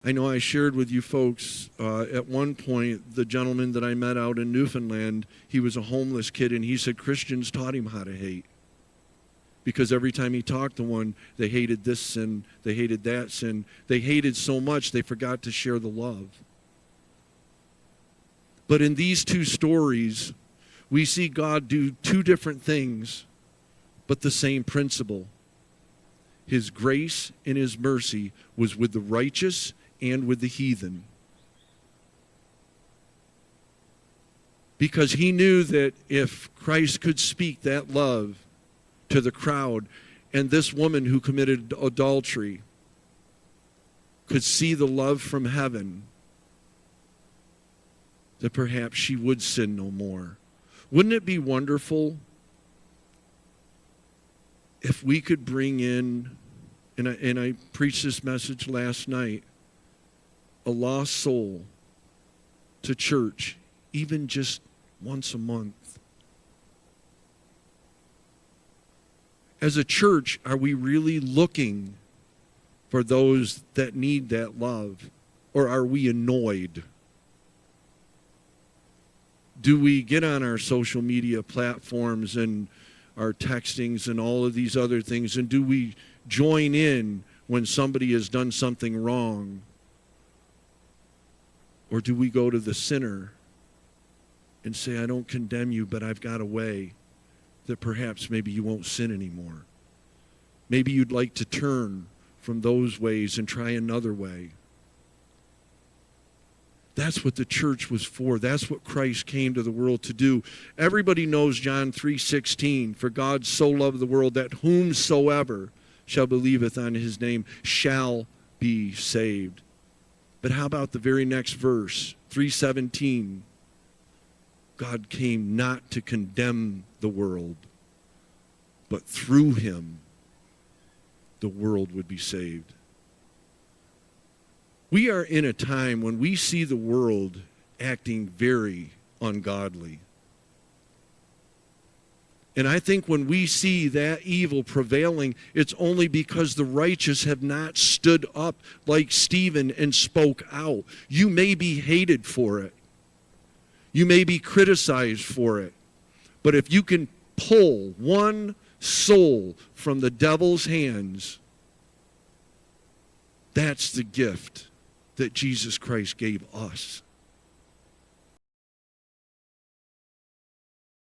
I know I shared with you folks at one point, the gentleman that I met out in Newfoundland, he was a homeless kid, and he said Christians taught him how to hate. Because every time he talked to one, they hated this sin, they hated that sin. They hated so much they forgot to share the love. But in these two stories, we see God do two different things, but the same principle. His grace and his mercy was with the righteous and with the heathen. Because he knew that if Christ could speak that love to the crowd, and this woman who committed adultery could see the love from heaven, that perhaps she would sin no more. Wouldn't it be wonderful if we could bring in, and I preached this message last night, a lost soul to church, even just once a month? As a church, are we really looking for those that need that love? Or are we annoyed? Do we get on our social media platforms and our textings and all of these other things, and do we join in when somebody has done something wrong? Or do we go to the sinner and say, I don't condemn you, but I've got a way that perhaps maybe you won't sin anymore. Maybe you'd like to turn from those ways and try another way. That's what the church was for. That's what Christ came to the world to do. Everybody knows John 3:16, for God so loved the world that whomsoever shall believeth on his name shall be saved. But how about the very next verse, 3:17? God came not to condemn the world, but through him the world would be saved. We are in a time when we see the world acting very ungodly. And I think when we see that evil prevailing, it's only because the righteous have not stood up like Stephen and spoke out. You may be hated for it. You may be criticized for it. But if you can pull one soul from the devil's hands, that's the gift that Jesus Christ gave us.